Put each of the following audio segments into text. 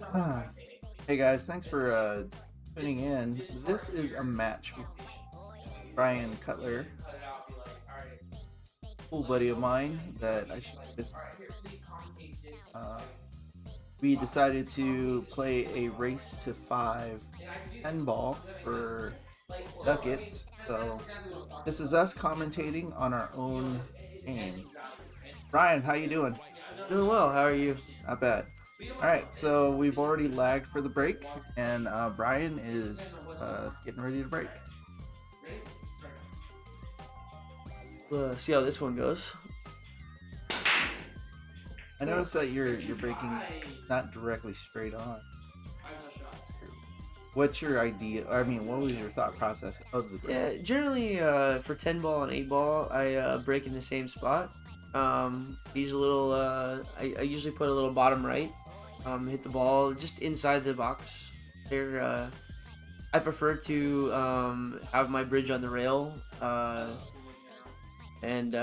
Ah. Hey guys, thanks for tuning in. This is a match with Brian Cutler, cool buddy of mine that I shoot with. Uh, we decided to play a race to 5 10 ball for Duck It. So this is us commentating on our own game. Brian, how you doing? Doing well. How are you? Not bad. All right, so we've already lagged for the break, and Brian is getting ready to break. See how this one goes. I noticed that you're breaking not directly straight on. What's your idea? I mean, what was your thought process of the break? Yeah, generally for 10 ball and 8 ball, I break in the same spot. Use a little. I usually put a little bottom right. Hit the ball just inside the box. There. I prefer to have my bridge on the rail. And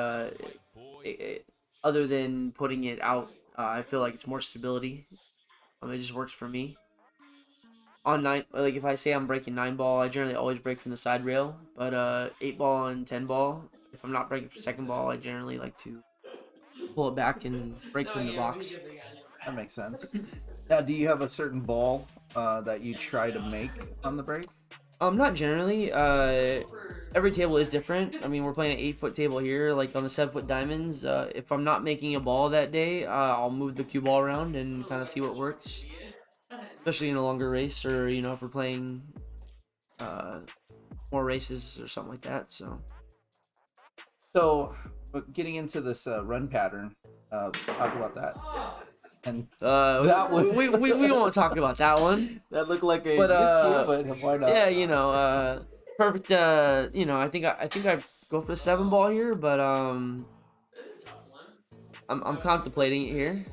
other than putting it out, I feel like it's more stability. It just works for me. On nine, like if I say I'm breaking 9 ball, I generally always break from the side rail. But 8 ball and 10 ball, if I'm not breaking for second ball, I generally like to pull it back and break from the box. That makes sense. Now, do you have a certain ball that you try to make on the break? Not generally. Every table is different. I mean, we're playing an 8-foot table here, like on the 7-foot diamonds. If I'm not making a ball that day, I'll move the cue ball around and kind of see what works. Especially in a longer race, or if we're playing more races or something like that. So, but getting into this run pattern, talk about that. And that was we won't talk about that one. That looked like a miscue, but why not? Yeah, perfect. I think I go for the 7 ball here, but I'm contemplating it here.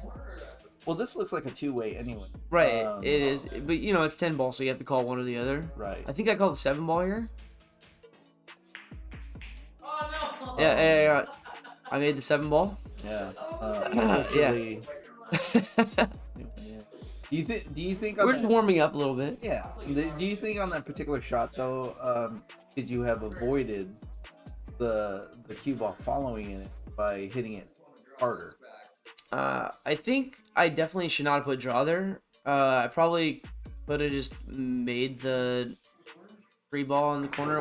Well, this looks like a 2-way anyway. Right, it is, but it's 10 ball, so you have to call one or the other. Right. I think I called the 7 ball here. Oh no! Yeah, I made the 7 ball. Yeah. Yeah. Do you think we're just warming up a little bit? Yeah. Do you think on that particular shot though, could you have avoided the cue ball following it by hitting it harder? I think I definitely should not have put draw there. I probably could have just made the free ball in the corner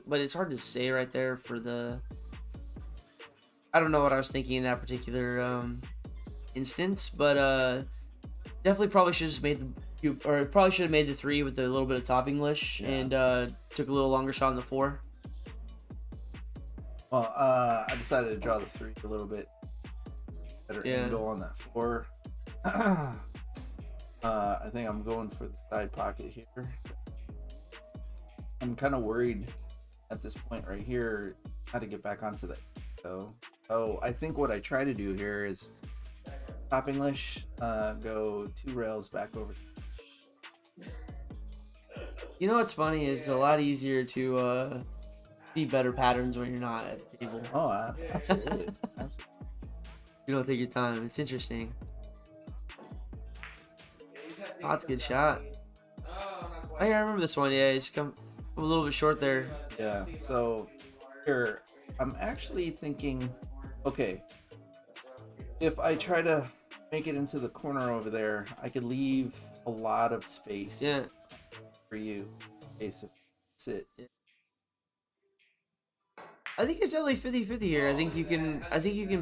but it's hard to say right there for the. I don't know what I was thinking in that particular instance, but definitely probably should have just made probably should have made the 3 with a little bit of top English, and took a little longer shot on the 4. Well, I decided to draw the 3 a little bit better angle on that 4. I think I'm going for the side pocket here. I'm kind of worried at this point right here how to get back onto that. So I think what I try to do here is top English, go 2 rails back over. You know what's funny? It's a lot easier to see better patterns when you're not at the table. Oh, absolutely. You don't take your time. It's interesting. Oh, that's a good shot. Oh, yeah, I remember this one. Yeah, just come a little bit short there. Yeah, so here, I'm actually thinking, okay, if I try to make it into the corner over there, I could leave a lot of space for you in case of sit. I think it's definitely 50-50 here. I think you can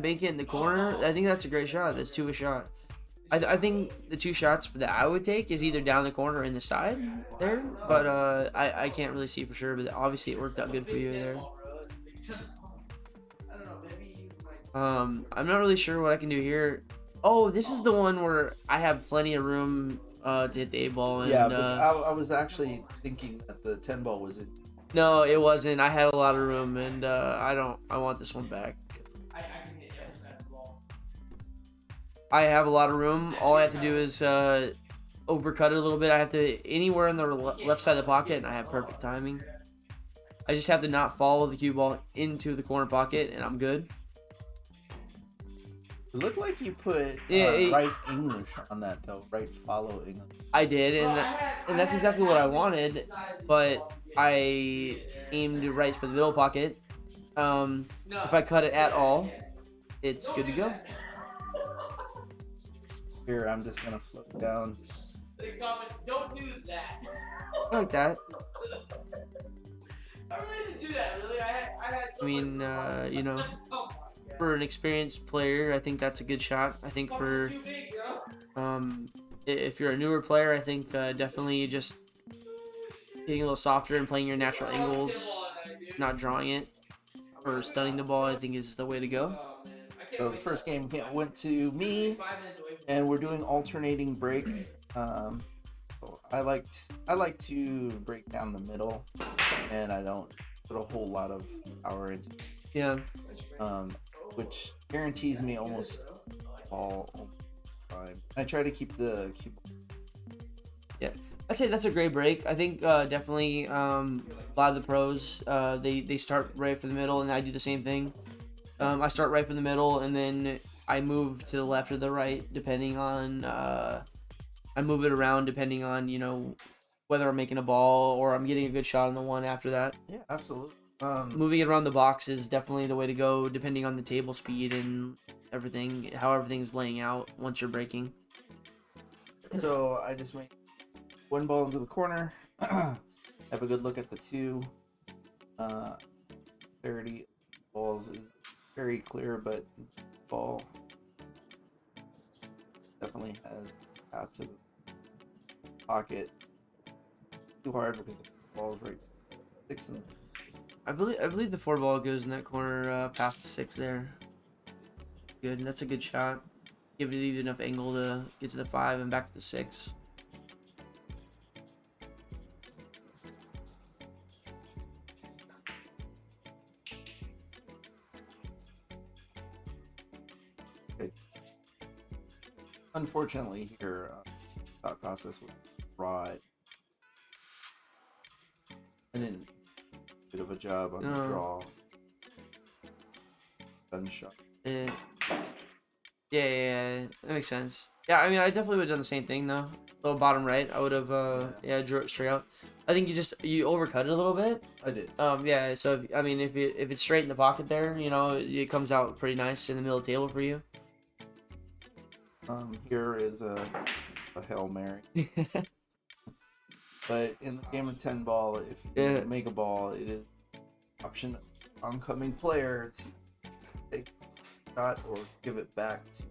bank it in the corner. I think that's a great shot. That's 2-way shot. I think the 2 shots that I would take is either down the corner or in the side there, but I can't really see for sure. But obviously it worked out good for you there. I'm not really sure what I can do here. Oh, this is the one where I have plenty of room to hit the 8 ball. And, yeah, but I was actually thinking that the 10 ball was in. No, it wasn't. I had a lot of room, and I want this one back. I have a lot of room. All I have to do is overcut it a little bit. I have to anywhere on the left side of the pocket, and I have perfect timing. I just have to not follow the cue ball into the corner pocket, and I'm good. It looked like you put Yeah, right English on that though. Right follow English. I did, and that's exactly what I wanted, but I aimed right for the middle pocket. If I cut it at all, it's good to go. Here, I'm just gonna float down. Don't do that. I like that. I really just do that. Really, I had I so mean, much. you know, Oh my for god. an experienced player, I think that's a good shot. I think for Too big, bro. if you're a newer player, I think definitely just getting a little softer and playing your natural angles, not drawing it or stunning the ball, I think is the way to go. Oh man, I can't So the wait. first game went to me, 5 minutes away from and we're doing alternating break. So I like to break down the middle, and I don't put a whole lot of power into it, Yeah. which guarantees me almost all time. I try to keep the cube. Yeah, I'd say that's a great break. I think definitely a lot of the pros they start right from the middle, and I do the same thing. I start right from the middle, and then I move to the left or the right depending on I move it around depending on whether I'm making a ball or I'm getting a good shot on the one after that. Yeah, absolutely. Moving it around the box is definitely the way to go, depending on the table speed and everything, how everything's laying out once you're breaking. So I just make one ball into the corner. Have a good look at the two. 30 balls is very clear, but ball definitely has out to the pocket. Too hard because the ball is right 6 and I believe the 4 ball goes in that corner past the 6 there. Good, that's a good shot. Give it enough angle to get to the 5 and back to the 6. unfortunately here thought process was raw. I didn't do a bit of a job on the draw. Gunshot. Yeah, that makes sense. Yeah, I mean, I definitely would have done the same thing though. Little bottom right, I would have drew it straight out. I think you overcut it a little bit. I did. Yeah. So I mean, if it's straight in the pocket there, it comes out pretty nice in the middle of the table for you. Here is a Hail Mary. But in the game of 10 ball, if you make a ball, it is option oncoming player to take a shot or give it back to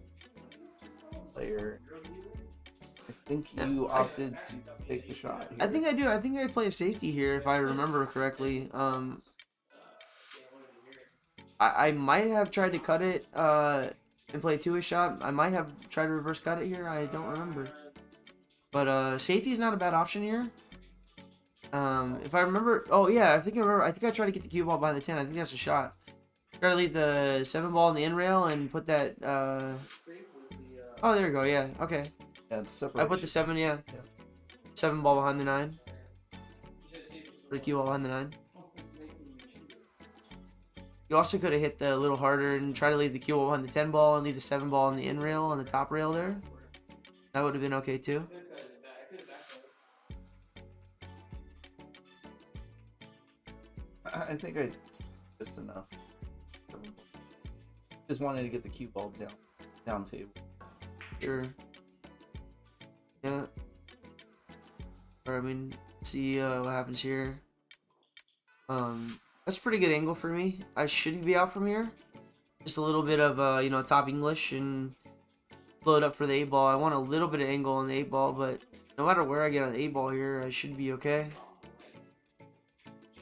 the player. I think you opted to take the shot here. I think I do. I think I play safety here if I remember correctly. I might have tried to cut it and play a two-way shot. I might have tried to reverse cut it here. I don't remember. But safety is not a bad option here. If I remember, oh yeah, I think I remember. I think I tried to get the cue ball behind the 10. I think that's a shot. Try to leave the 7 ball in the in rail and put that. Oh, there we go. Yeah. Okay. Yeah, the I put the 7. Yeah. 7 ball behind the 9. The cue ball behind the 9. You also could have hit the a little harder and try to leave the cue ball behind the 10 ball and leave the 7 ball on the in rail on the top rail there. That would have been okay too. I think I just enough. Just wanted to get the cue ball down table. Sure. Yeah. Or I mean, see what happens here. That's a pretty good angle for me. I shouldn't be out from here. Just a little bit of top English and load up for the 8 ball. I want a little bit of angle on the 8 ball, but no matter where I get on the 8 ball here, I should be okay.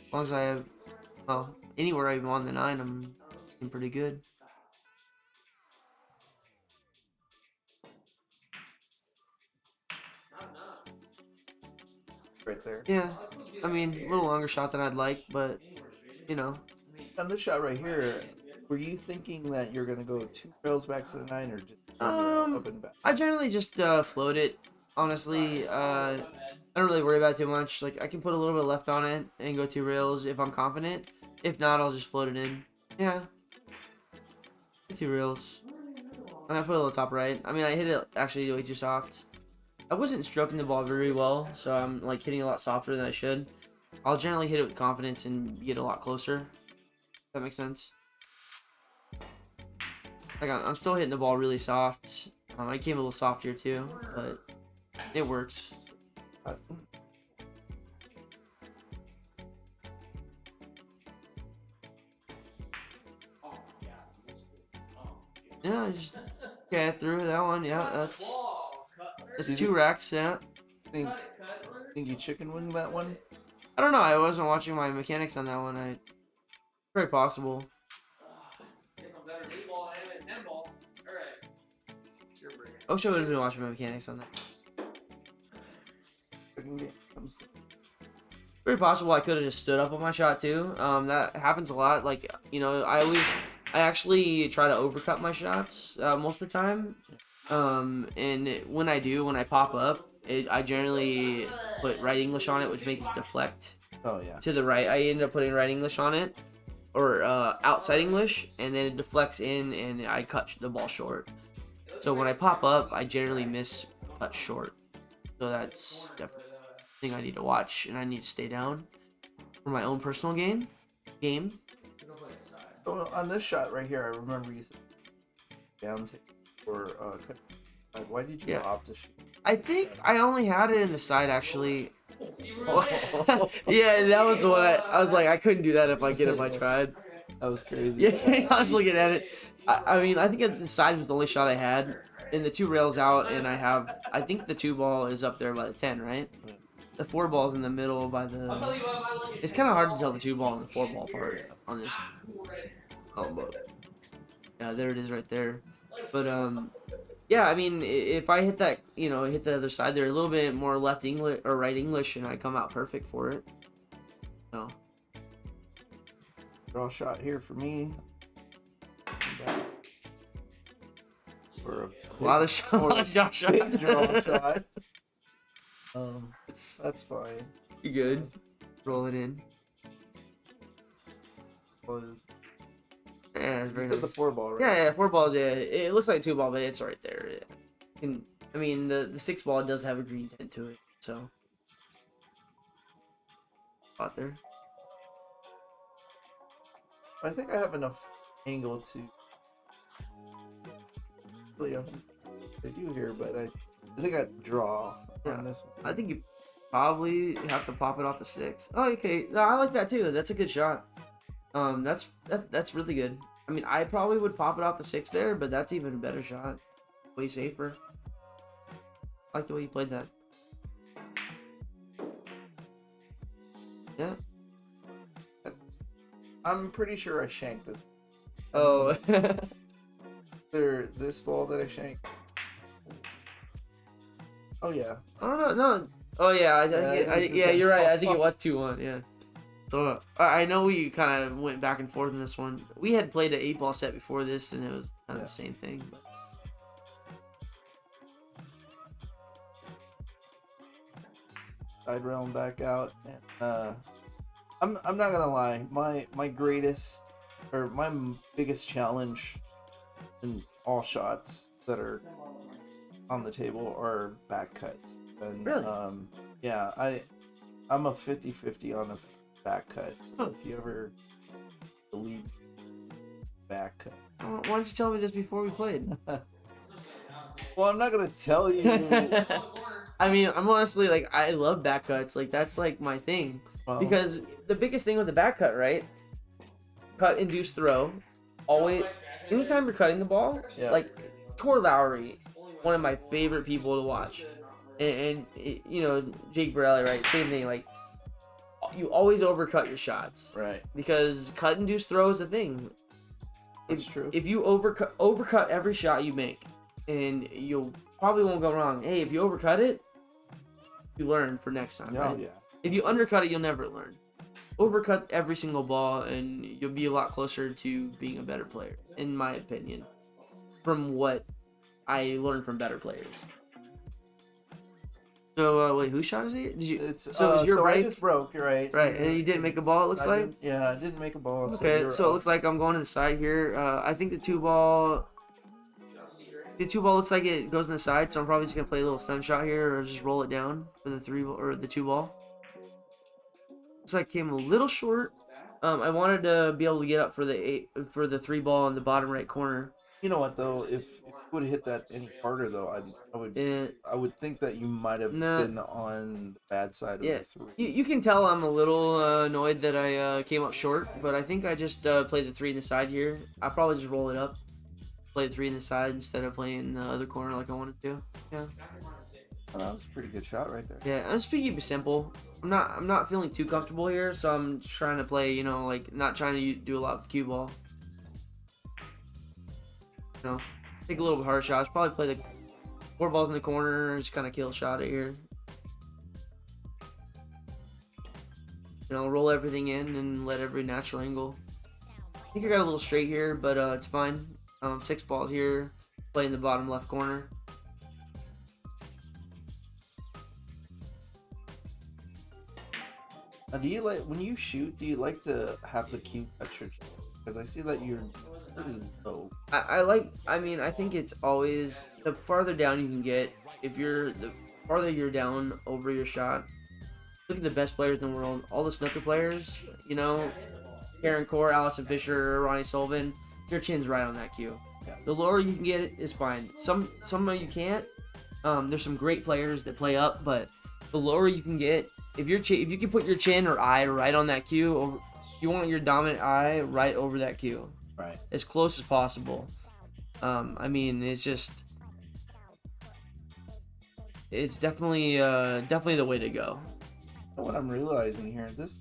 As long as I have, well, anywhere I'm on the 9, I'm pretty good. Right there. Yeah, I mean, a little longer shot than I'd like, but On this shot right here, were you thinking that you're gonna go 2 rails back to the 9 or just 1 rail up and back? I generally just float it. Honestly, I don't really worry about it too much. Like I can put a little bit left on it and go 2 rails if I'm confident. If not, I'll just float it in. Yeah, 2 rails. And I put it a little top right. I mean, I hit it actually way too soft. I wasn't stroking the ball very well, so I'm like hitting a lot softer than I should. I'll generally hit it with confidence and get a lot closer. If that makes sense. Like I'm still hitting the ball really soft. I came a little soft here too, but it works. Yeah, just get through that one. Yeah, that's 2 racks. Yeah. Think you chicken wing that one? I don't know. I wasn't watching my mechanics on that one. Very possible. Guess I'm better at 8-ball and 10-ball. Alright. I wish I would have been watching my mechanics on that. Very possible I could have just stood up on my shot too. That happens a lot. Like, you know, I actually try to overcut my shots most of the time. And when I pop up, I generally put right English on it, which makes it deflect. Oh yeah. To the right. I end up putting right English on it, or outside English, and then it deflects in, and I cut the ball short. So when I pop up, I generally miss cut short. So that's definitely a thing I need to watch, and I need to stay down for my own personal game. So on this shot right here, I remember you said down or cut. Like, why did you opt to shoot? I think I only had it in the side actually. Yeah, that was the one I was like, I couldn't do that if I tried. That was crazy. Yeah, I was looking at it. I mean, I think the side was the only shot I had, and the 2 rails out, and I think the 2 ball is up there by the 10, right? The 4 ball's in the middle by the. It's kind of hard to tell the 2 ball and the 4 ball part on this. Oh, but yeah, there it is right there. But yeah, I mean, if I hit that, you know, hit the other side there a little bit more left English or right English, and I come out perfect for it. No. Draw shot here for me. For a lot of draw shot. Big draw shot. That's fine. You good? Roll it in. Yeah, it's very nice. The 4 ball, right? Yeah, 4 balls. Yeah, it looks like 2 ball, but it's right there. And I mean, the 6 ball does have a green tint to it, so spot there. I think I have enough angle to. Really, I do here, but I think I draw on this one. I think you probably have to pop it off the 6. Oh, okay. No, I like that too. That's a good shot. That's really good. I mean, I probably would pop it off the 6 there, but that's even a better shot. Way safer. I like the way you played that. Yeah. I'm pretty sure I shanked this. Oh. This ball that I shanked. Oh yeah. I don't know. No. Oh yeah. Yeah, you're right. I think it was 2-1. Yeah. So I know we kind of went back and forth in this one. We had played an 8-ball set before this, and it was kind of the same thing. But. Side realm back out. And, I'm not gonna lie. My greatest or my biggest challenge in all shots that are on the table are back cuts. And really? Yeah, I'm a 50-50 on a back cut. So if you ever believe back cut. Why don't you tell me this before we played? Well, I'm not gonna tell you. I mean, I'm honestly like, I love back cuts. Like, that's like my thing. Because the biggest thing with the back cut, right? Cut, induce, throw. Always, anytime you're cutting the ball, like Tor Lowry, one of my favorite people to watch, and you know, Jake Borelli, right? Same thing. Like, you always overcut your shots, right? Because cut, induce, throw is a thing. That's true. If you overcut every shot you make, and you'll probably won't go wrong. Hey, if you overcut it, you learn for next time. Oh, right? yeah. If you undercut it, you'll never learn. Overcut every single ball, and you'll be a lot closer to being a better player, in my opinion. From what I learned from better players. So wait, whose shot is it? Did you? So you're right. I just broke. You're right. Right, and you didn't make a ball. It looks like. I didn't make a ball. Okay, so it looks like I'm going to the side here. I think the 2 ball. The 2 ball looks like it goes on the side, so I'm probably just gonna play a little stun shot here, or just roll it down for the 3 ball or the 2 ball. Looks like it came a little short. I wanted to be able to get up for the 3 ball in the bottom right corner. You know what though? If you would have hit that any harder though, I would think that you might have Nah. been on the bad side of Yeah, the 3. you can tell I'm a little annoyed that I came up short, but I think I just played the 3 in the side here. I'll probably just roll it up, play the 3 in the side instead of playing the other corner like I wanted to. Yeah. Oh, that was a pretty good shot right there. Yeah, I'm just keeping it simple. I'm not feeling too comfortable here, so I'm just trying to play, you know, like not trying to do a lot with the cue ball. You know, take a little bit harder shots. Probably play the 4 balls in the corner, just kind of kill shot it here. You know, roll everything in and let every natural angle. I think I got a little straight here, but it's fine. 6 balls here, play in the bottom left corner. Now, do you like when you shoot? Do you like to have the cue touch your chin? Because I see that you're pretty low. I mean, I think it's always the farther down you can get. The farther you're down over your shot. Look at the best players in the world. All the snooker players, you know, Karen Core, Allison Fisher, Ronnie Sullivan. Your chin's right on that cue. Yeah. The lower you can get it is fine. Some you can't. There's some great players that play up, but the lower you can get, if you can put your chin or eye right on that cue, or you want your dominant eye right over that cue, Right. as close as possible. I mean, it's definitely the way to go. What I'm realizing here, this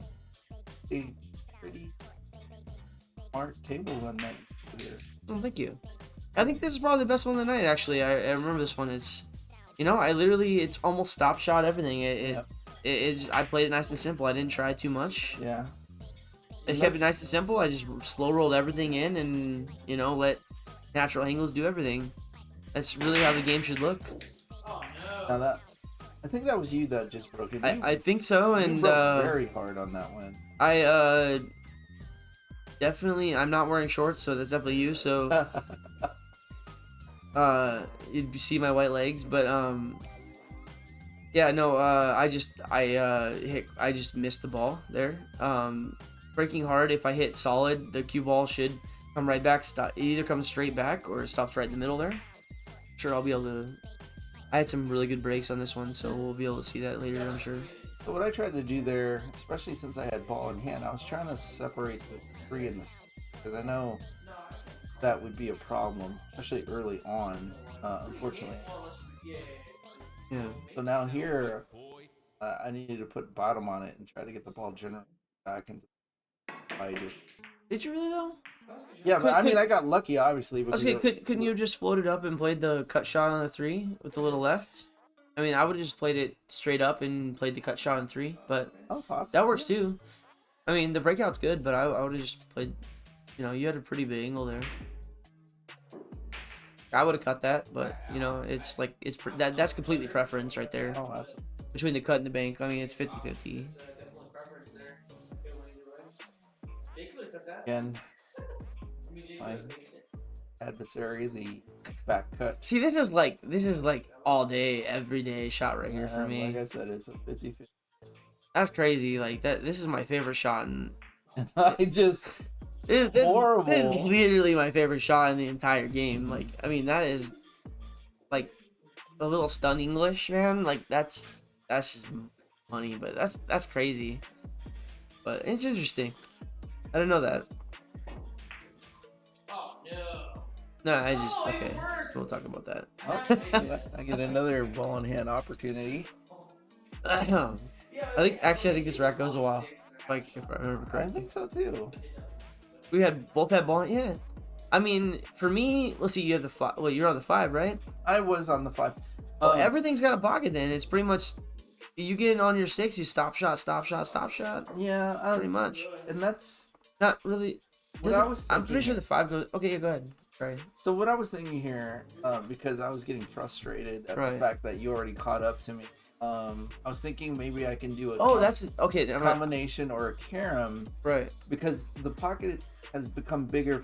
is a pretty smart table run that you did here. Oh, thank you. I think this is probably the best one of the night. Actually, I remember this one. It's, you know, it's almost stop shot everything. I played it nice and simple. I didn't try too much. Yeah. I kept it nice and simple. I just slow rolled everything in, and you know, let natural angles do everything. That's really how the game should look. Oh no. Now that, I think that was you that just broke it. I think so, You and broke very hard on that one. I definitely, I'm not wearing shorts, so that's definitely you. So you'd see my white legs, but yeah, no, I just missed the ball there. Breaking hard, if I hit solid, the cue ball should come right back. It either comes straight back or it stops right in the middle there. Sure, I'll be able to. I had some really good breaks on this one, so we'll be able to see that later, I'm sure. So what I tried to do there, especially since I had ball in hand, I was trying to separate the 3 and the 6, because I know that would be a problem, especially early on, unfortunately. Yeah. So now here, I needed to put bottom on it and try to get the ball generally back into the spider. Did you really though? Yeah, but I mean, I got lucky, obviously. I was saying, couldn't you have just floated up and played the cut shot on the 3 with the little left? I mean, I would have just played it straight up and played the cut shot on 3, but that works too. I mean, the breakout's good, but I would have just played. You know, you had a pretty big angle there. I would have cut that, but you know, it's like that's completely preference right there. Oh, absolutely. Between the cut and the bank, I mean, it's 50-50. Again, my adversary, the back cut. See, this is like all day, every day shot right here for me. Like I said, it's a 50-50. That's crazy. Like that. This is my favorite shot, and I just horrible. This is literally my favorite shot in the entire game. Like, I mean, that is like a little stun English, man. Like that's just money, but that's crazy. But it's interesting. I didn't know that. Oh no. No, okay. We'll talk about that. Oh, I get another ball in hand opportunity. I think this rack goes a while. Like, if I remember I correctly. think so too. We both had ball. Yeah. I mean, for me, let's see. You have the 5. Well, you're on the 5, right? I was on the 5. Everything's got a pocket. Then it's pretty much. You get on your 6, you stop shot, stop shot, stop shot. Yeah, Pretty much. And that's Not really. what I was I'm pretty thinking. sure the 5 goes. Okay, yeah, go ahead. Try. So what I was thinking here, because I was getting frustrated at the Right. fact that you already caught up to me, I was thinking maybe I can do a Oh, that's okay. I'm not, combination or a carom right. because the pocket has become bigger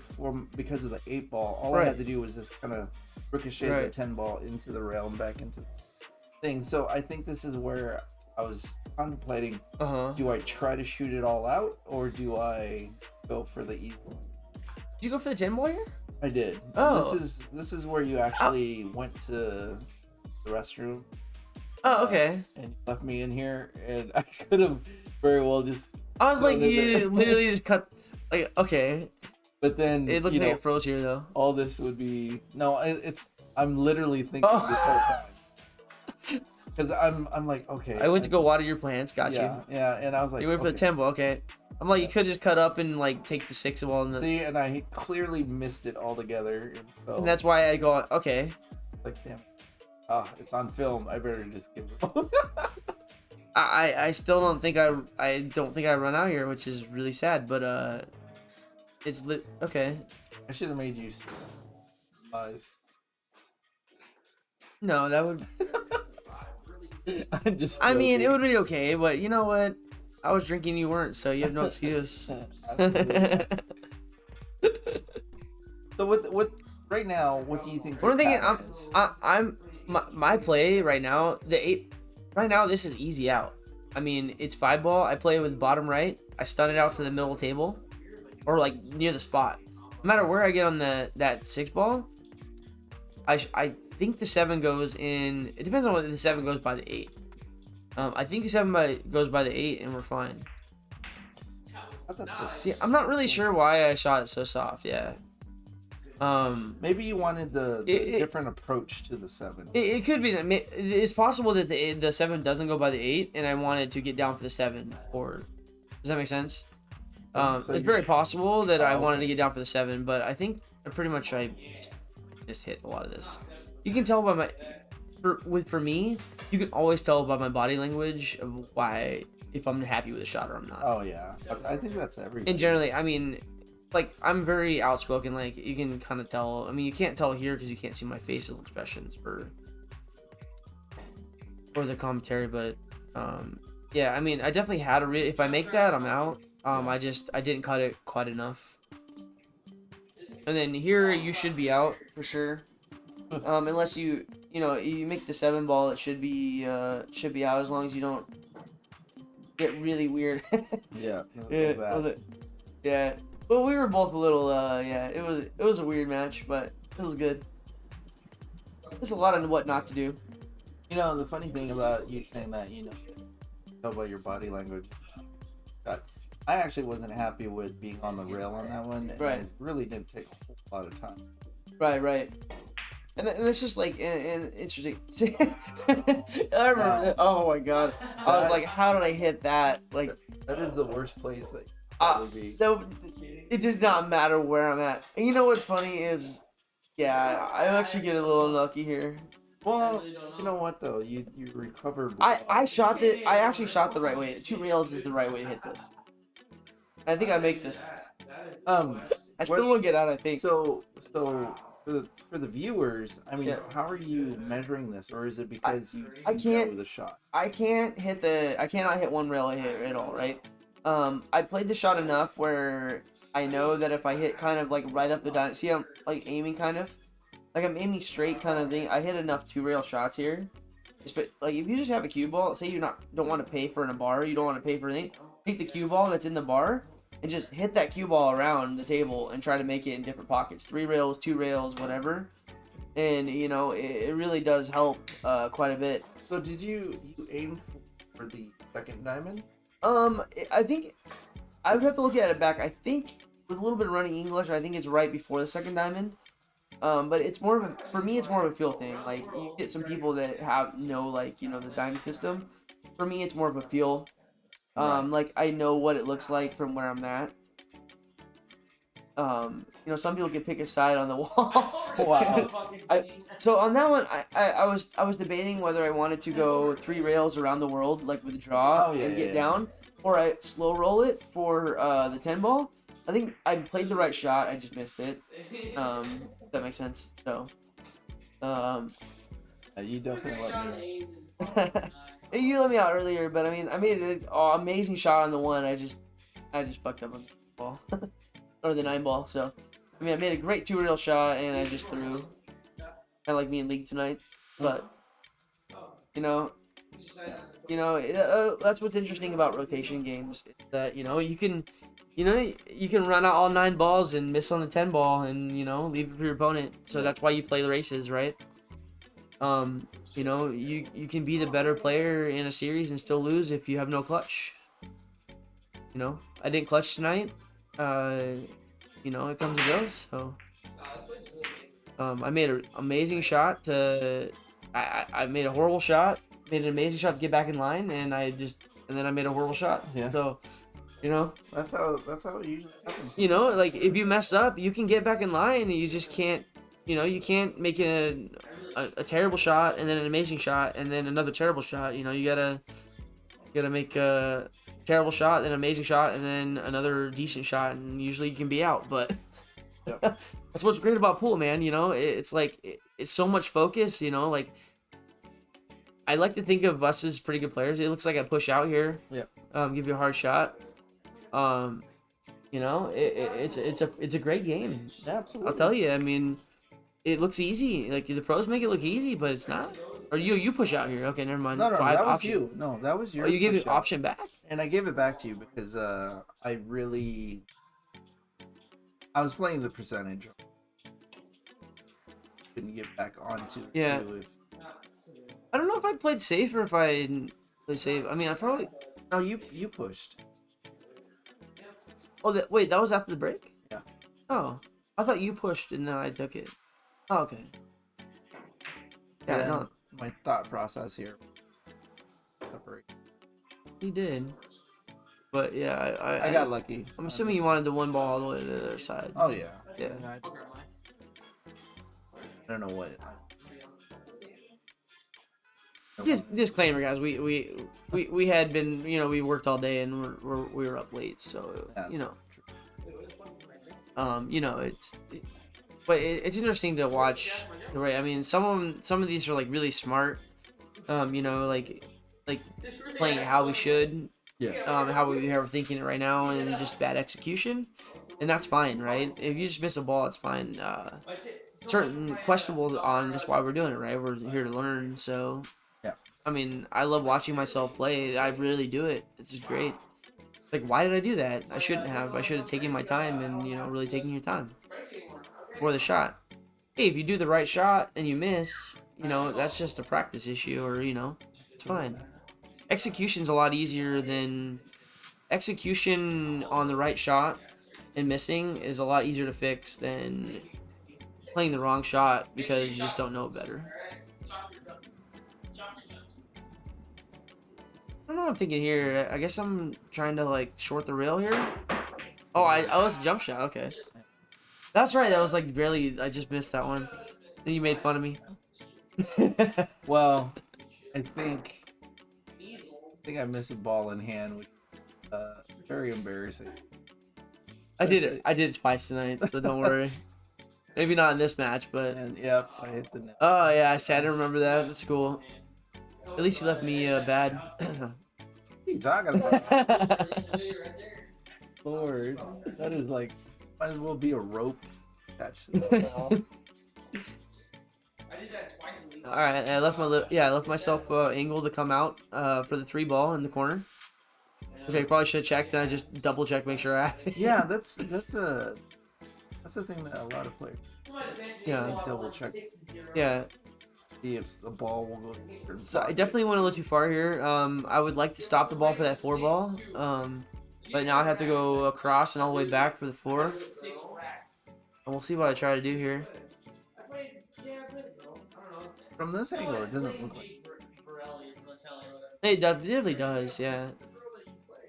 because of the 8 ball. All I Right. had to do was just kind of ricochet the Right. 10 ball into the rail and back into the thing. So I think this is where I was contemplating: Uh huh. do I try to shoot it all out or do I go for the easy? Did you go for the 10 ball here? I did. Oh. This is where you actually went to the restroom. Oh, okay. And left me in here, and I could have very well just. I was like, gone in you there. literally just cut. Like, okay. But then It looks you like know, it froze here though. all this would be no. It's I'm literally thinking this whole time because I'm like okay. I went to go water your plants. Got yeah, you. Yeah, and I was like, You went for the 10 ball. Okay. I'm like, you could just cut up and like take the 6 ball and, See, and I clearly missed it altogether, and, so, and that's why I go. Okay. like damn. Ah, it's on film. I better just give it. I still don't think I don't think I run out here, which is really sad. But it's okay. I should have made you. No, that would. I'm just. I mean, it joking. would be okay, but you know what? I was drinking, you weren't, so you have no excuse. Absolutely. So what right now? What do you think? What I'm your thinking, pattern is? I'm my play right now. The 8 right now. This is easy out. I mean, it's 5 ball. I play with bottom right. I stun it out to the middle table, or like near the spot. No matter where I get on that 6 ball, I think the 7 goes in. It depends on whether the 7 goes by the 8. I think the 7 goes by the 8, and we're fine. That's so See, I'm not really sure why I shot it so soft. Yeah. Maybe you wanted the different approach to the 7. It could be. It's possible that the 7 doesn't go by the 8, and I wanted to get down for the 7. Or does that make sense? So It's very possible that I Oh, wanted to okay. get down for the 7, but I think pretty much I just hit a lot of this. You can tell by my for me, you can always tell by my body language of why if I'm happy with a shot or I'm not. Oh yeah, I think that's everything. And generally, I mean, like I'm very outspoken. Like you can kind of tell. I mean, you can't tell here because you can't see my facial expressions for the commentary. But yeah, I mean, I definitely had a if I make that, I'm out. I didn't cut it quite enough. And then here you should be out for sure. Unless you make the 7 ball, it should be out as long as you don't get really weird. Yeah. Yeah. But we were both a little it was a weird match, but it was good. There's a lot of what not to do. You know, the funny thing about you saying that, tell by your body language. God, I actually wasn't happy with being on the rail on that one. And Right. It really didn't take a whole lot of time. Right. And it's just like, and interesting. I remember. Oh my god! I was like, how did I hit that? Like, That is the worst place that you could be. it does not matter where I'm at. And you know what's funny is, yeah, I actually get a little lucky here. Well, you know what though? You recovered. I actually shot the right way. 2 rails is the right way to hit this. I think I make this. I still won't get out. I think. So for the viewers, I mean, Yeah. how are you measuring this, or is it because I you can't- know the shot? I cannot hit 1 rail here at all, right? I played the shot enough where I know that if I hit kind of like right up the dime, see I'm like aiming kind of, like I'm aiming straight kind of thing. I hit enough 2 rail shots here. Like if you just have a cue ball, say you don't want to pay for in a bar, you don't want to pay for anything, take the cue ball that's in the bar and just hit that cue ball around the table and try to make it in different pockets, 3 rails, 2 rails, whatever. And it really does help quite a bit. So did you aim for the second diamond? I think I would have to look at it back. I think with a little bit of running English, I think it's right before the second diamond. But it's more of for me, it's more of a feel thing. Like you get some people that have the diamond system. For me, it's more of a feel. Like I know what it looks like from where I'm at. Some people can pick a side on the wall. Wow. So on that one, I was debating whether I wanted to go 3 rails around the world, like with a draw and get down, or I slow roll it for the 10 ball. I think I played the right shot. I just missed it. If that makes sense. So, You definitely let me. You let me out earlier, but I mean, I made an amazing shot on the one. I just fucked up on the ball or the 9 ball. So, I mean, I made a great 2-reel shot, and I just threw. Kind of like me in league tonight, but you know, that's what's interesting about rotation games. Is that you can, you can run out all 9 balls and miss on the 10 ball, and leave it for your opponent. So that's why you play the races, right? You can be the better player in a series and still lose if you have no clutch. I didn't clutch tonight. It comes and goes. So, I made an amazing shot to. I made a horrible shot. Made an amazing shot to get back in line, and then I made a horrible shot. Yeah. So, that's how it usually happens. Like if you mess up, you can get back in line, and you just can't. You can't make it a terrible shot and then an amazing shot and then another terrible shot. You gotta make a terrible shot, then an amazing shot, and then another decent shot, and usually you can be out. But Yep. that's what's great about pool, man. It's like it's so much focus. Like I like to think of us as pretty good players. It looks like I push out here. Yep. Give you a hard shot. It's a great game. Absolutely. I'll tell you. I mean, it looks easy. Like the pros make it look easy, but it's not. Or you push out here. Okay, never mind. No, that was option. you. No, that was your. Oh, you gave push the out. option back? And I gave it back to you because I was playing the percentage. Couldn't get back onto it. Yeah. Too I don't know if I played safe or if I didn't play safe. I mean, I probably. No, you pushed. Oh, wait, that was after the break? Yeah. Oh, I thought you pushed and then I took it. Oh, okay. Yeah, And no, my thought process here. Separate. you did. But yeah, I got lucky. I'm assuming you wanted the 1 ball all the way to the other side. Oh yeah. Yeah. I don't know what. Disclaimer, guys. We had been, we worked all day and we were up late, so Yeah. It's interesting to watch. Right? I mean, some of these are like really smart. Like playing how we should. Yeah. How we are thinking it right now, and just bad execution, and that's fine, right? If you just miss a ball, it's fine. Certain questionables on just why we're doing it, right? We're here to learn, so. Yeah. I mean, I love watching myself play. I really do it. It's just great. Like, why did I do that? I shouldn't have. I should have taken my time and, really taking your time for the shot. Hey, if you do the right shot and you miss, that's just a practice issue or, it's fine. Execution's a lot easier than... Execution on the right shot and missing is a lot easier to fix than playing the wrong shot because you just don't know better. I don't know what I'm thinking here. I guess I'm trying to like short the rail here. Oh, it's a jump shot. Okay, that's right. That was like barely. I just missed that one. Then you made fun of me. Well, I think I missed a ball in hand, which very embarrassing. I did it twice tonight, so don't worry. Maybe not in this match, but. And yep, I hit the net. Oh yeah, I said I remember that. That's cool. At least you left me bad. What are you talking about? Lord, that is like might as well be a rope attached to the ball. All right, I left myself angle to come out for the 3 ball in the corner, which I probably should have checked, and I just double checked, make sure I have it. Yeah, that's a thing that a lot of players double check. Yeah. See if the ball will go. So I definitely went a little too far here. I would like to stop the ball for that 4 ball. But now I have to go across and all the way back for the 4. And we'll see what I try to do here. From this angle, it doesn't look like. It definitely does, yeah.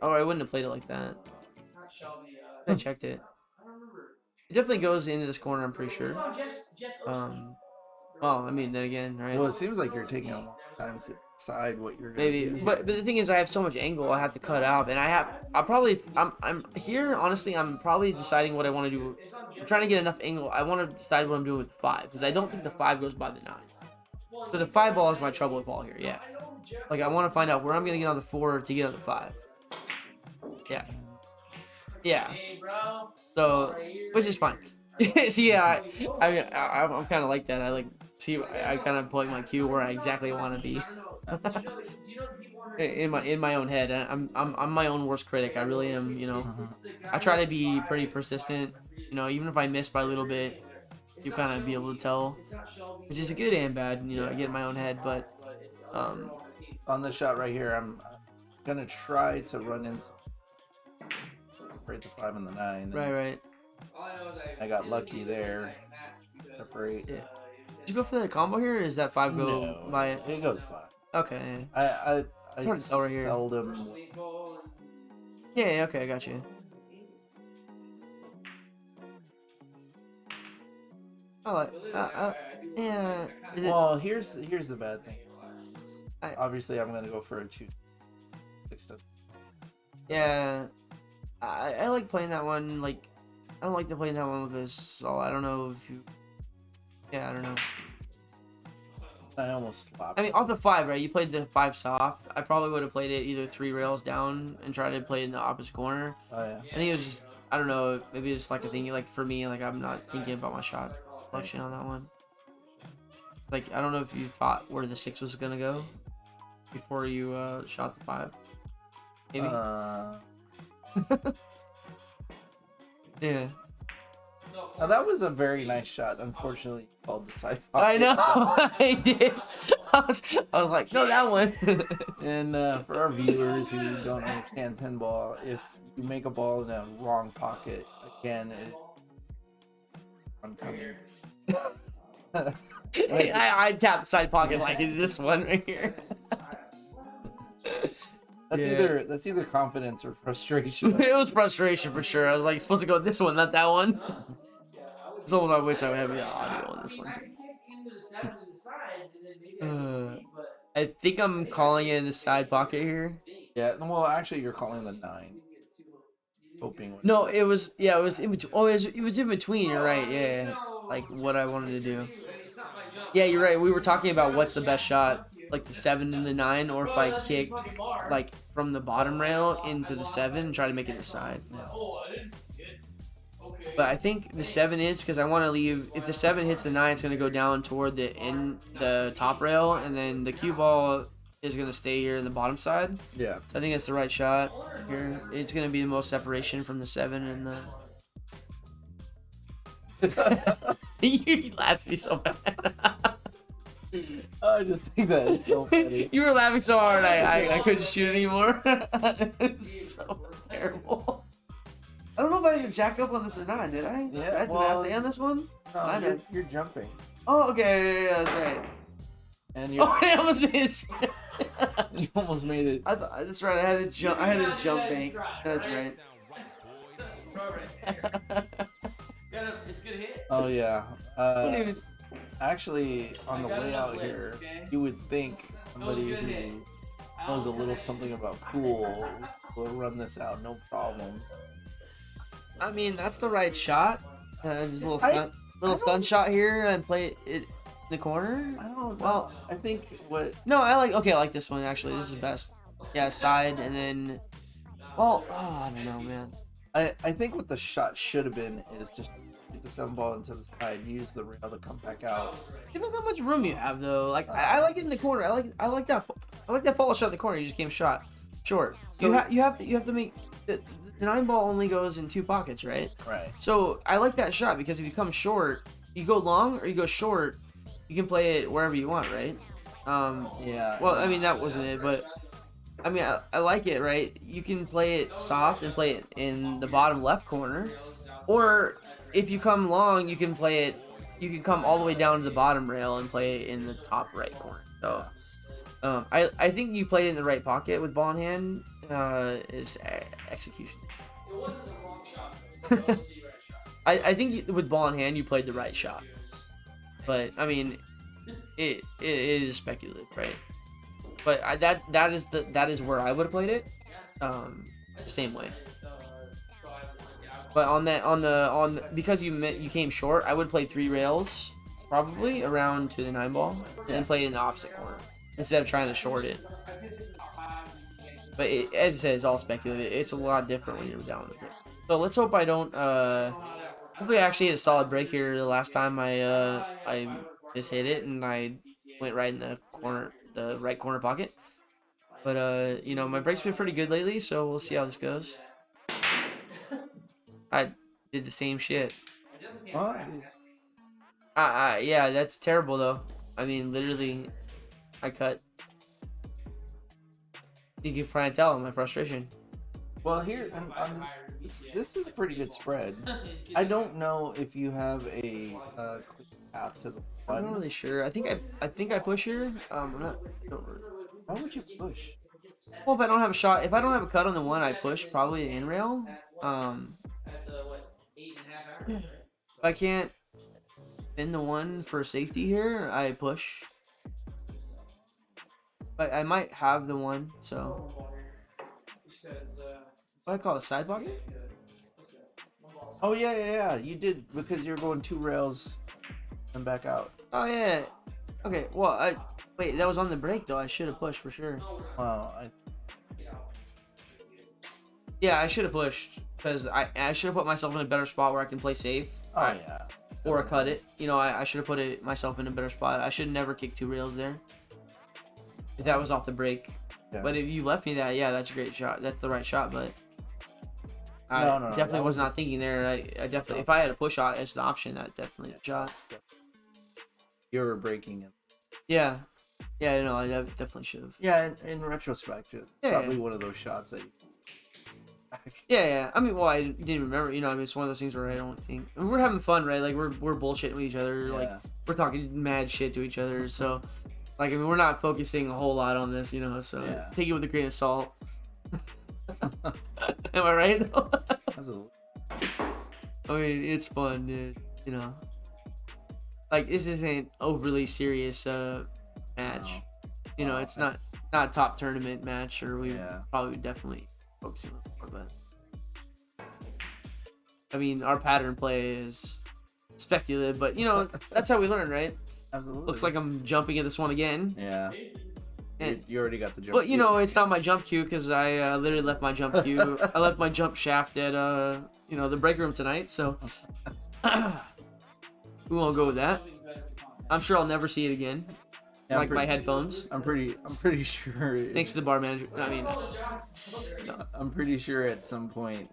Oh, I wouldn't have played it like that. I checked it. It definitely goes into this corner, I'm pretty sure. Well, I mean, then again, right? Well, it seems like you're taking a long time to decide what you're gonna Maybe, do. but the thing is, I have so much angle, I have to cut out, and I'm here. Honestly, I'm probably deciding what I want to do. I'm trying to get enough angle. I want to decide what I'm doing with the 5 because I don't think the 5 goes by the 9. So the 5 ball is my trouble ball here. Yeah. Like I want to find out where I'm gonna get on the 4 to get on the 5. Yeah. Yeah. So, which is fine. So yeah, I'm kind of like that. I like see. I kind of put my cue where I exactly want to be. in my own head. I'm my own worst critic. I really am. You know, I try to be pretty persistent. You know, even if I miss by a little bit, you kind of be able to tell, which is good and bad. You know, I get in my own head, but on this shot right here, I'm gonna try to run into separate the 5 and the 9. Right. I got lucky there. Separate. Yeah. Did you go for the combo here, or does that 5 go No, by it? it goes by. Okay. I It's hard to tell right here. seldom. Yeah. Okay, I got you. Oh, yeah. Is it? Well, here's the bad thing. I- Obviously, I'm gonna go for a 2 6. Yeah. I like playing that one. Like, I don't like to play that one with this. So I don't know if you. Yeah, I don't know. I almost slapped. I mean, off the 5, right? You played the 5 soft. I probably would have played it either 3 rails down and tried to play in the opposite corner. Oh yeah. I think it was just, I don't know, maybe it's like a thing, like for me, like I'm not thinking about my shot selection on that one. Like, I don't know if you thought where the 6 was gonna go before you shot the 5. Maybe? Yeah. Now that was a very nice shot. Unfortunately, you called the side pocket. I know, I did. I was like, no, that one. And for our viewers who don't understand pinball, if you make a ball in a wrong pocket, again, I tapped the side pocket like this one right here. That's either confidence or frustration. It was frustration for sure. I was like, supposed to go this one, not that one. It's almost I wish I would have the audio on this one. I think I'm calling it in the side pocket here. Yeah, well, actually, you're calling the 9. Hoping. No, it was in between. Oh, it was in between. You're right. Yeah, like what I wanted to do. Yeah, you're right. We were talking about what's the best shot, like the 7 and the 9, or if I kick like from the bottom rail into the 7 and try to make it a side. But I think the 7 is because I want to leave. If the 7 hits the 9, it's gonna go down toward the top rail, and then the cue ball is gonna stay here in the bottom side. Yeah. So I think that's the right shot here. It's gonna be the most separation from the 7 and the. You laughed at me so bad. I just think that is so funny. You were laughing so hard I couldn't shoot anymore. It's so terrible. I don't know if I even jack up on this or not, did I? Yeah, Did I stay on this one? No, you're jumping. Oh, okay, yeah, that's right. And you Oh, I almost made it. you almost made it. I thought that's right. I had a jump bank. That's right. It's good hit. Oh yeah. Actually, on the way out here, you would think somebody who knows a little something about pool will run this out, no problem. I mean, that's the right shot. Just a little stun shot here and play it in the corner. I don't know. Well, I think what. No, I like this one actually. This is best. Yeah, side and then. Well, I don't know, man. I think what the shot should have been is just get the 7 ball into the side, use the rail to come back out. Depends how much room you have though. Like I like it in the corner. I like that follow shot in the corner. You just came short. So you have to make the 9 ball only goes in 2 pockets, right? Right. So I like that shot because if you come short, you go long or you go short, you can play it wherever you want, right? Yeah. Well, I mean that wasn't it, but I mean I like it, right? You can play it soft and play it in the bottom left corner, or if you come long, you can play it. You can come all the way down to the bottom rail and play it in the top right corner. So, I think you played it in the right pocket with ball in hand. Is execution. It wasn't the wrong shot. It was the right shot. I think with ball in hand you played the right shot, but I mean, it is speculative, right? But that is where I would have played it, same way. But because you came short, I would play 3 rails probably around to the 9 ball and play it in the opposite corner. instead of trying to short it. But as I said, it's all speculative. It's a lot different when you're down with it. So let's hope I don't. Hopefully, I actually hit a solid break here. The last time I just hit it and I went right in the corner, the right corner pocket. But you know, my break's been pretty good lately, so we'll see how this goes. I did the same shit. Well, Yeah, that's terrible though. I mean, literally, I cut. You can probably tell my frustration. well, here and on this is a pretty good spread. I don't know if you have a clear path to the I'm not button. really sure. I think I push here. I'm not. I don't really. Why would you push? Well, if I don't have a shot, if I don't have a cut on the one, I push probably in rail. If I can't spin the one for safety here, I push. But I might have the one, so. What do I call it, side pocket? Oh yeah. You did because you're going 2 rails and back out. Oh yeah. Okay. Well, wait. That was on the break though. I should have pushed for sure. Wow. Yeah, I should have pushed because I should have put myself in a better spot where I can play safe. Oh yeah. Or cut it. You know, I should have put myself in a better spot. I should never kick 2 rails there. If that was off the break. Yeah. But if you left me that, yeah, that's a great shot. That's the right shot, but I No, definitely was not thinking there. I definitely, if I had a push shot as an option, that definitely a shot. You were breaking it. Yeah. Yeah, no, I definitely should have. Yeah, in retrospect, it's Yeah, probably one of those shots that. Yeah. I mean, well, I didn't remember. You know, I mean, it's one of those things where I don't think. I mean, we're having fun, right? Like we're bullshitting with each other. Yeah. Like we're talking mad shit to each other. So, like, I mean, we're not focusing a whole lot on this, you know. So Yeah. take it with a grain of salt. Am I right? Absolutely. I mean, it's fun, dude. You know, like this isn't overly serious match. No. You know, it's not a top tournament match, or we Yeah. probably definitely focusing on more. But I mean, our pattern play is speculative, but you know, that's how we learn, right? Absolutely. Looks like I'm jumping at this one again. Yeah. And, You already got the jump. but you know, it's not my jump cue because I literally left my jump cue. I left my jump shaft at you know, the break room tonight, so we won't go with that. I'm sure I'll never see it again. Yeah, Like my headphones. I'm pretty sure. Thanks to the bar manager. I mean, I'm pretty sure at some point,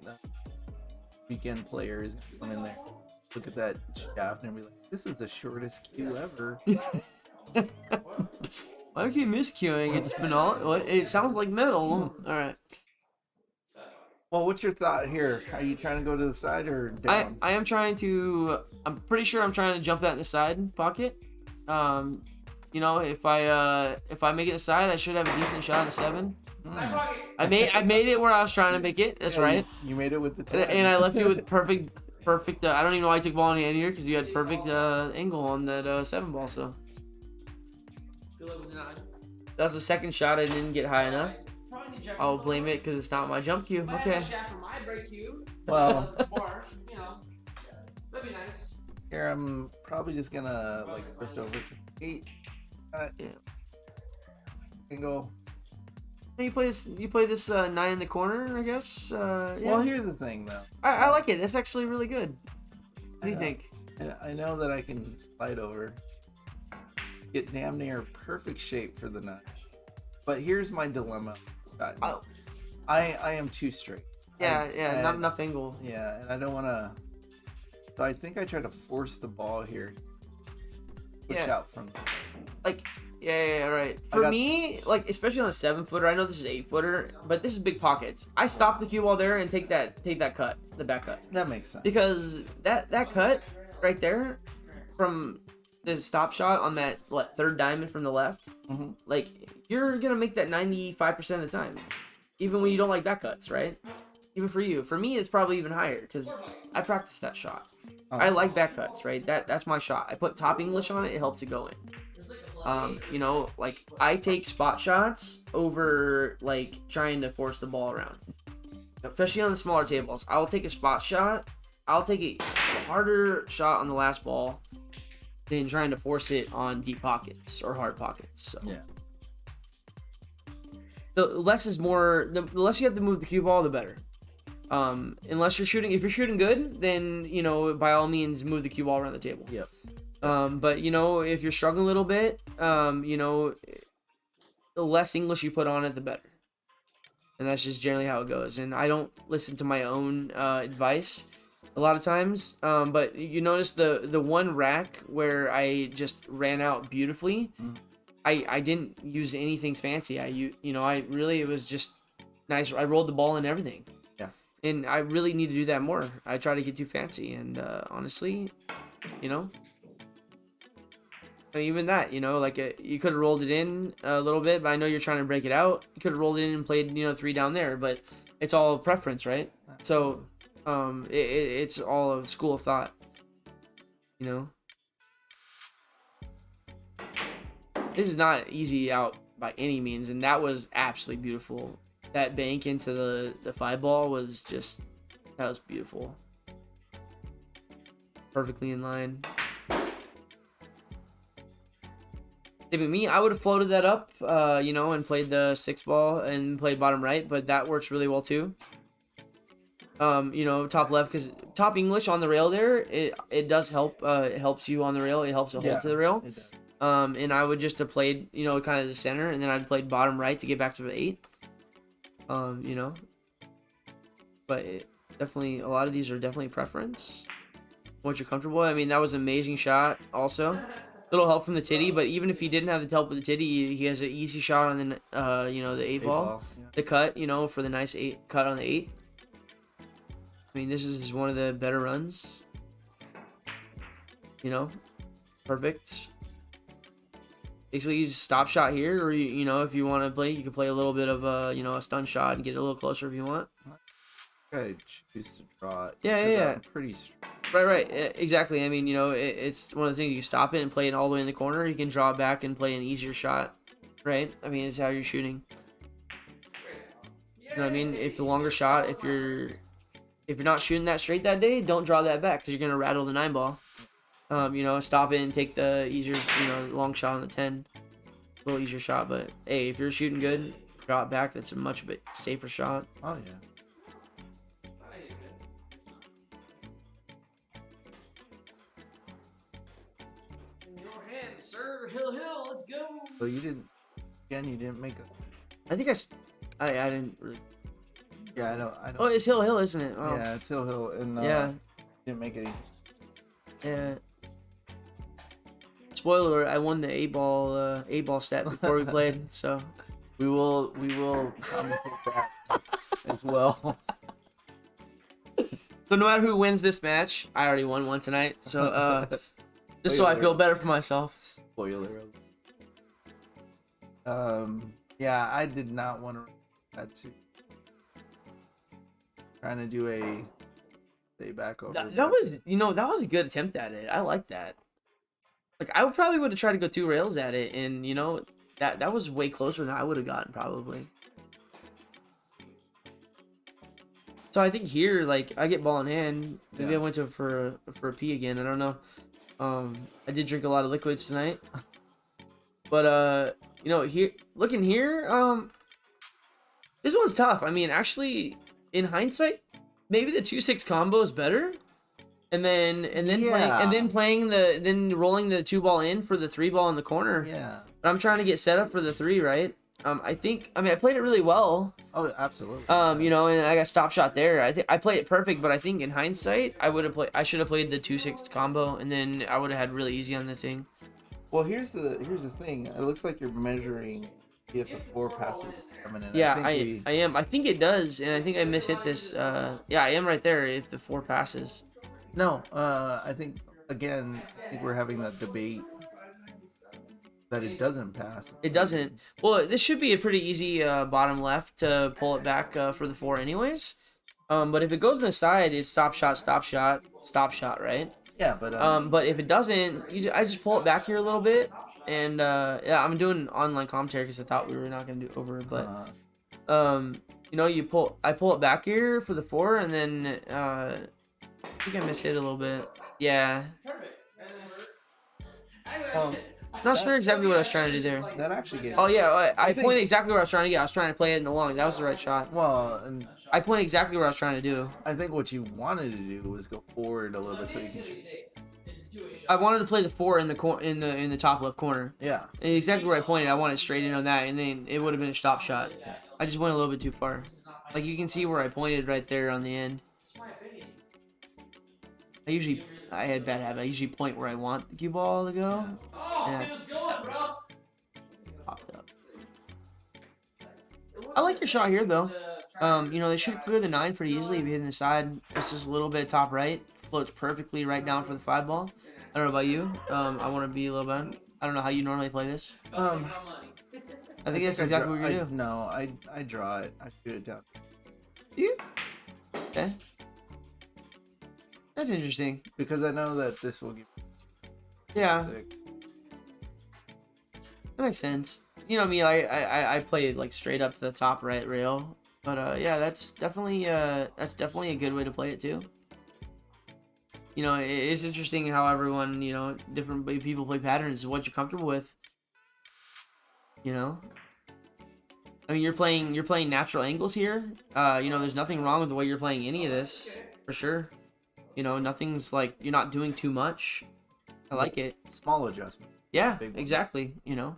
weekend players come in there, look at that shaft, and be like, "This is the shortest queue ever." why do you keep miscuing? It's banal. It sounds like metal. All right. Well, what's your thought here? Are you trying to go to the side or down? I am trying to. I'm pretty sure I'm trying to jump that in the side pocket. You know, if I make it a side, I should have a decent shot at 7. I made it where I was trying to make it. That's right. You made it with the 10. And I left you with perfect. I don't even know why I took ball in the end here because you had perfect angle on that 7 ball. So that's the second shot I didn't get high enough. I'll blame it because it's not my jump cue. Okay. Well, You know, that'd be nice. here I'm probably just gonna like drift over to 8. Yeah. And go. You play this 9 in the corner, I guess. Yeah. Well, here's the thing though. I like it. That's actually really good. What do you Yeah. think? And I know that I can slide over, get damn near perfect shape for the 9. But here's my dilemma. Oh. I am too straight. Yeah, not enough angle. Yeah, and I don't want to. So I think I try to force the ball here. Push Yeah. out from. Like, yeah, right. For me, like, especially on a 7-footer, I know this is 8-footer, but this is big pockets. I stop the cue ball there and take that cut, the back cut, That makes sense. because that cut right there from the stop shot on that third diamond from the left, Mm-hmm. like you're gonna make that 95% of the time, even when you don't like back cuts, right? Even for you, for me, it's probably even higher because I practice that shot. Oh. I like back cuts, right? That's my shot. I put top English on it; it helps it go in. You know, like I take spot shots over like trying to force the ball around, especially on the smaller tables. I'll take a spot shot. I'll take a harder shot on the last ball than trying to force it on deep pockets or hard pockets. So Yeah. the less is more. The less you have to move the cue ball, the better. Unless you're shooting, if you're shooting good, then by all means move the cue ball around the table. Yep. But if you're struggling a little bit, the less English you put on it, the better. And that's just generally how it goes. And I don't listen to my own advice a lot of times. But you notice the one rack where I just ran out beautifully. I didn't use anything fancy. It was just nice. I rolled the ball and everything. Yeah. And I really need to do that more. I try to get too fancy, and honestly, even that, you could have rolled it in a little bit, but I know you're trying to break it out. You could have rolled it in and played, 3 down there, but it's all preference, right? So, it's all a school of thought, This is not easy out by any means, and that was absolutely beautiful. That bank into the 5 ball was that was beautiful. Perfectly in line. If it me, I would have floated that up, and played the 6 ball and played bottom right, but that works really well too. Top left, because top English on the rail there, it does help. It helps you on the rail. It helps to hold to the rail. It does. And I would just have played, kind of the center, and then I'd played bottom right to get back to the 8. But definitely, a lot of these are definitely preference. What you're comfortable with. I mean, that was an amazing shot also. Little help from the titty, but even if he didn't have the help with the titty, he has an easy shot on the, the 8 ball. Yeah. The cut, for the nice 8 cut on the 8. I mean, this is one of the better runs. Perfect. Basically, you just stop shot here, or if you want to play, you can play a little bit of a stun shot and get a little closer if you want. I choose to draw it. Yeah. I'm pretty. Right. Exactly. I mean, it's one of the things you stop it and play it all the way in the corner. You can draw it back and play an easier shot, right? I mean, it's how you're shooting. You know what I mean? If the longer shot, if you're not shooting that straight that day, don't draw that back because you're gonna rattle the 9 ball. Stop it and take the easier, long shot on the 10. A little easier shot, but hey, if you're shooting good, draw it back. That's a much bit safer shot. Oh yeah. Sir, Hill, let's go. So you didn't make a. I think I didn't really. Yeah, I don't. Oh, it's Hill, isn't it? Oh. Yeah, it's Hill, and yeah, didn't make any. Yeah. Spoiler alert, I won the 8 ball stat before we played, so we will commentate that as well. So no matter who wins this match, I already won one tonight. So just so I feel better for myself. Spoiler alert. Yeah, I did not want to. Had to. Trying to do a stay back over. That was a good attempt at it. I like that. Like I probably would have tried to go 2 rails at it, and that was way closer than I would have gotten probably. So I think here, like I get ball in hand. Maybe I went for a pee again. I don't know. I did drink a lot of liquids tonight, but here looking here, this one's tough. I mean, actually, in hindsight, maybe the 2-6 combo is better. And then rolling the 2 ball in for the 3 ball in the corner. Yeah. But I'm trying to get set up for the 3, right? I played it really well. Oh, absolutely. And I got stop shot there. I think I played it perfect, but I think in hindsight, I should have played the 2-6 combo, and then I would have had really easy on this thing. Well, here's the thing. It looks like you're measuring if the 4 passes is coming in. Yeah, I am. I think it does, and I think I mishit this. Yeah, I am right there if the 4 passes. No, I think we're having that debate that it doesn't pass. It doesn't. Well, this should be a pretty easy bottom left to pull it back for the 4 anyways. But if it goes on the side, it's stop shot, right? Yeah, but if it doesn't, I just pull it back here a little bit, and I'm doing online commentary because I thought we were not gonna do over, but I pull it back here for the 4, and then I think I mishit a little bit. Yeah. Perfect. Not sure exactly what I was trying to do there. That actually gave. Oh yeah, I think- pointed exactly where I was trying to get. I was trying to play it in the long. That was the right shot. Well, and I pointed exactly what I was trying to do. I think what you wanted to do was go forward a little bit so you can. I wanted to play the 4 in the in the top left corner. Yeah. And exactly where I pointed, I wanted straight in on that, and then it would have been a stop shot. I just went a little bit too far. Like you can see where I pointed right there on the end. I had bad habit. I usually point where I want the cue ball to go. Yeah. Popped up. I like your shot here though. You know, they should clear the 9 pretty easily if you hit in the side. It's just a little bit top right. Floats perfectly right down for the 5 ball. I don't know about you. I want to be a little bit. I don't know how you normally play this. I think that's exactly what you're gonna do. No, I draw it. I shoot it down. You? Okay. That's interesting. Because I know that this will give. Yeah. 6. That makes sense. You know me, I play it like straight up to the top right rail. But yeah, that's definitely a good way to play it too. You know, it's interesting how everyone, you know, different people play patterns, what you're comfortable with. You know? I mean, you're playing natural angles here. You know, there's nothing wrong with the way you're playing any of this, for sure. You know, nothing's like, you're not doing too much. I like it. Small adjustment. Yeah, exactly, you know.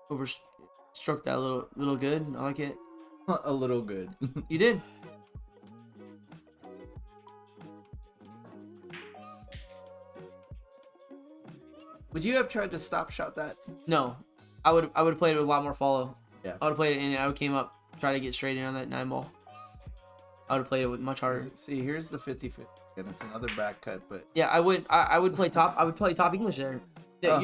Overstruck that little good. I like it. A little good. You did. Would you have tried to stop shot that? No, I would have played it with a lot more follow. Yeah. I would have played it and I would came up, try to get straight in on that 9 ball. I would have played it with much harder. See, here's the 50-50, and it's another back cut, but Yeah, I would play top. I would play top English there. Oh.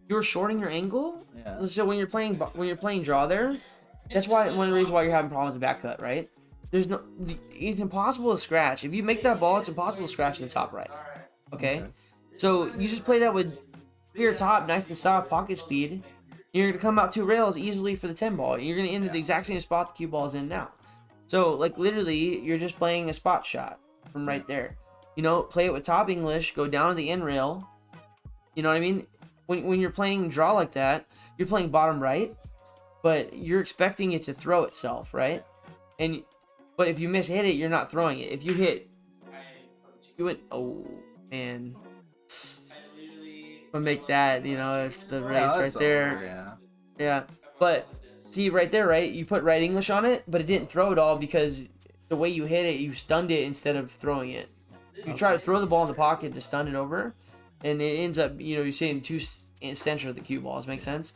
You're shorting your angle. yeah. So when you're playing draw there, that's why one of the reasons why you're having problems with the back cut, right? It's impossible to scratch. If you make that ball, it's impossible to scratch the top right. Okay? So you just play that with clear top, nice and soft, pocket speed. You're gonna come out 2 rails easily for the 10 ball. You're gonna end at the exact same spot the cue ball is in now. So like literally, you're just playing a spot shot from right there. You know, play it with top English, go down to the end rail. You know what I mean? When you're playing draw like that, you're playing bottom right, but you're expecting it to throw itself, right? But if you mishit it, you're not throwing it. If you hit, you went. Oh man, but make that. You know, it's the race right there. Over, yeah. Yeah, but see right there, right? You put right English on it, but it didn't throw it all because the way you hit it, you stunned it instead of throwing it. You try to throw the ball in the pocket to stun it over, and it ends up, you know, you're sitting too center of the cue balls. Make sense?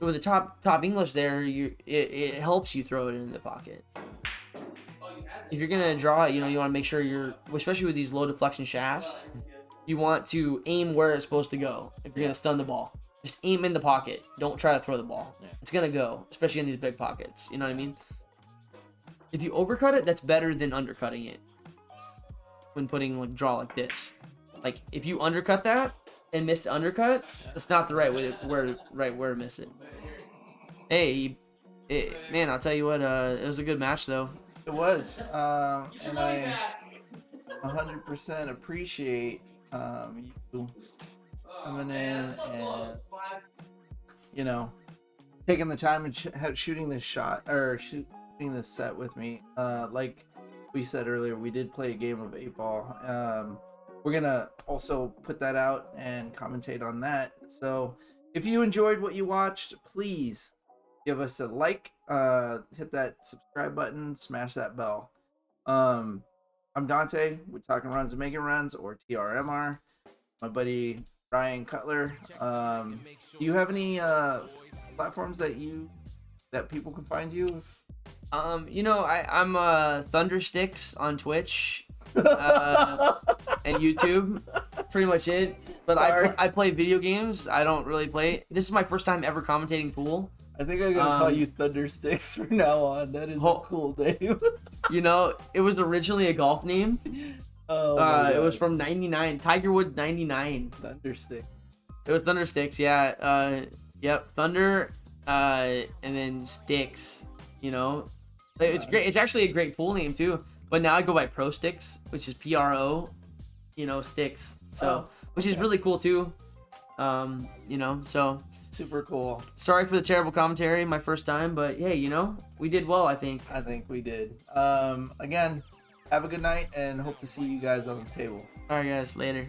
With the top English there, it helps you throw it in the pocket. If you're gonna draw it, you know, you want to make sure especially with these low deflection shafts, you want to aim where it's supposed to go. If you're gonna stun the ball, just aim in the pocket. Don't try to throw the ball. It's gonna go, especially in these big pockets. You know what I mean? If you overcut it, that's better than undercutting it. When putting like draw like this, like if you undercut that and miss the undercut, that's not the right way where to miss it. Hey, man, I'll tell you what, it was a good match though. It was, and I 100% appreciate you coming in and, you know, taking the time and shooting this shot or shooting this set with me. Like we said earlier, we did play a game of 8-ball. We're gonna also put that out and commentate on that. So if you enjoyed what you watched, please give us a like, hit that subscribe button, smash that bell. I'm Dante. We're talking runs and making runs, or T.R.M.R. My buddy Ryan Cutler. Do you have any platforms that people can find you? You know, I'm Thundersticks on Twitch and YouTube. Pretty much it. But I play video games. I don't really play. This is my first time ever commentating pool. I think I'm gonna call you Thundersticks from now on. That is a cool name. You know, it was originally a golf name. Oh, it was from '99, Tiger Woods '99. Thundersticks. It was Thundersticks, yeah. Yep, Thunder, and then Sticks. You know, it's great. It's actually a great pool name too. But now I go by Pro Sticks, which is PRO sticks. So, Oh, which is okay. really cool too. So Super cool. sorry for the terrible commentary, my first time, but hey, we did well, I think. I think we did. Again, have a good night and hope to see you guys on the table. All right, guys, later.